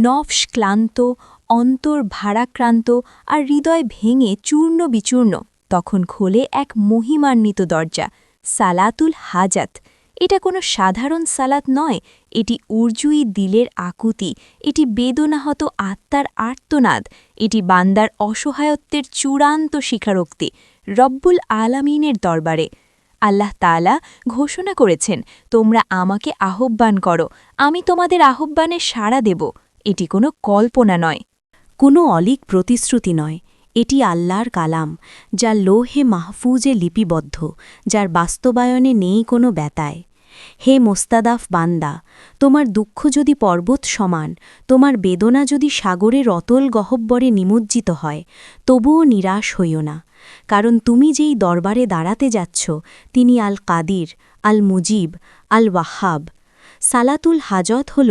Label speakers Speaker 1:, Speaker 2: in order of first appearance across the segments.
Speaker 1: নফস ক্লান্ত, অন্তর ভারাক্রান্ত আর হৃদয় ভেঙে চূর্ণ বিচূর্ণ, তখন খোলে এক মহিমান্বিত দরজা, সালাতুল হাজাত। এটা কোনো সাধারণ সালাত নয়, এটি উর্জুই দিলের আকুতি, এটি বেদনাহত আত্মার আর্তনাদ, এটি বান্দার অসহায়ত্বের চূড়ান্ত স্বীকারোক্তি রব্বুল আলামিনের দরবারে। আল্লাহ তাআলা ঘোষণা করেছেন, তোমরা আমাকে আহ্বান করো, আমি তোমাদের আহ্বানে সাড়া দেব। এটি কোনো কল্পনা নয়,
Speaker 2: কোনো অলীক প্রতিশ্রুতি নয়, এটি আল্লাহর কালাম, যা লোহে মাহফুজে লিপিবদ্ধ, যার বাস্তবায়নে নেই কোনো ব্যতায়। হে মোস্তাদাফ বান্দা, তোমার দুঃখ যদি পর্বত সমান, তোমার বেদনা যদি সাগরের অতল গহ্বরে নিমজ্জিত হয়, তবুও নিরাশ হইও না, কারণ তুমি যেই দরবারে দাঁড়াতে যাচ্ছ তিনি আল কাদির, আল মুজিব, আল ওয়াহাব। সালাতুল হাজত হল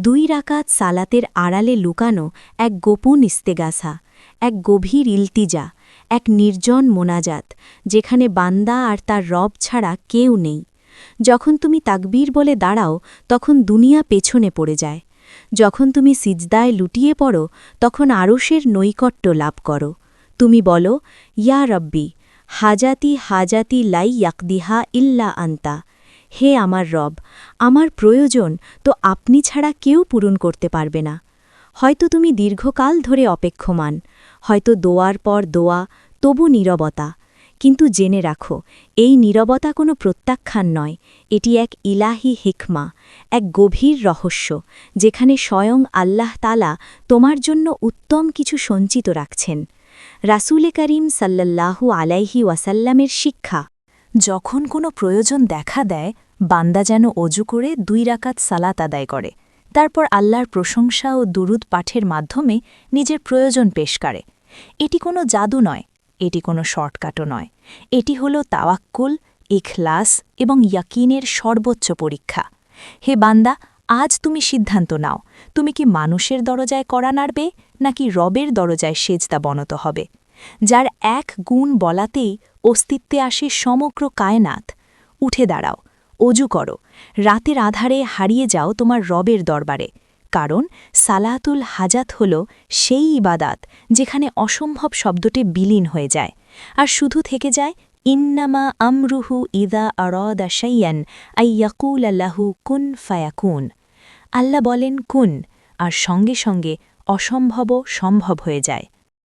Speaker 2: 2 রাকাত সালাতের আড়ালে লুকানো এক গোপন ইস্তেগাসা, এক গভীর ইলতিজা, এক নির্জন মোনাজাত, যেখানে বান্দা আর তার রব ছাড়া কেউ নেই। যখন তুমি তাকবীর বলে দাঁড়াও তখন দুনিয়া পেছনে পড়ে যায়। যখন তুমি সিজদায় লুটিয়ে পড়ো তখন আরশের নৈকট্য লাভ করো। তুমি বলো, ইয়া রব্বি, হাজাতি হাজাতি লাই ইয়াকদিহা ইল্লা আন্তা। হে আমার রব, আমার প্রয়োজন তো আপনি ছাড়া কেউ পূরণ করতে পারবে না। হয়তো তুমি দীর্ঘকাল ধরে অপেক্ষমান, হয়তো দোয়ার পর দোয়া, তবু নীরবতা। কিন্তু জেনে রাখো, এই নীরবতা কোনো প্রত্যাখ্যান নয়, এটি এক ইলাহি হিকমা, এক গভীর রহস্য, যেখানে স্বয়ং আল্লাহ তাআলা তোমার জন্য উত্তম কিছু সঞ্চিত রাখছেন। রাসূলে করিম সাল্লাল্লাহু আলাইহি ওয়াসাল্লামের শিক্ষা,
Speaker 1: যখন কোনো প্রয়োজন দেখা দেয়, বান্দা যেন অজু করে 2 রাকাত সালাত আদায় করে, তারপর আল্লাহর প্রশংসা ও দুরুদ পাঠের মাধ্যমে নিজের প্রয়োজন পেশ করে। এটি কোনো জাদু নয়, এটি কোনো শর্টকাটও নয়, এটি হলো তাওয়াক্কুল, ইখলাস এবং ইয়াকিনের সর্বোচ্চ পরীক্ষা। হে বান্দা, আজ তুমি সিদ্ধান্ত নাও, তুমি কি মানুষের দরজায় কড়া নাড়বে নাকি রবের দরজায় সেজদা বনত হবে, যার এক গুণ বলাতেই অস্তিত্বে আসে সমগ্র কায়নাত। উঠে দাঁড়াও, অজু করো, রাতের আধারে হারিয়ে যাও তোমার রবের দরবারে, কারণ সালাতুল হাজাত হল সেই ইবাদাত যেখানে অসম্ভব শব্দটি বিলীন হয়ে যায়, আর শুধু থেকে যায় ইন্নামা আমরুহু ইদা আরাদা শাইয়ান আইয়াকুল লাহু কুন ফায়াকুন। আল্লাহ বলেন কুন, আর সঙ্গে সঙ্গে অসম্ভব সম্ভব হয়ে যায়।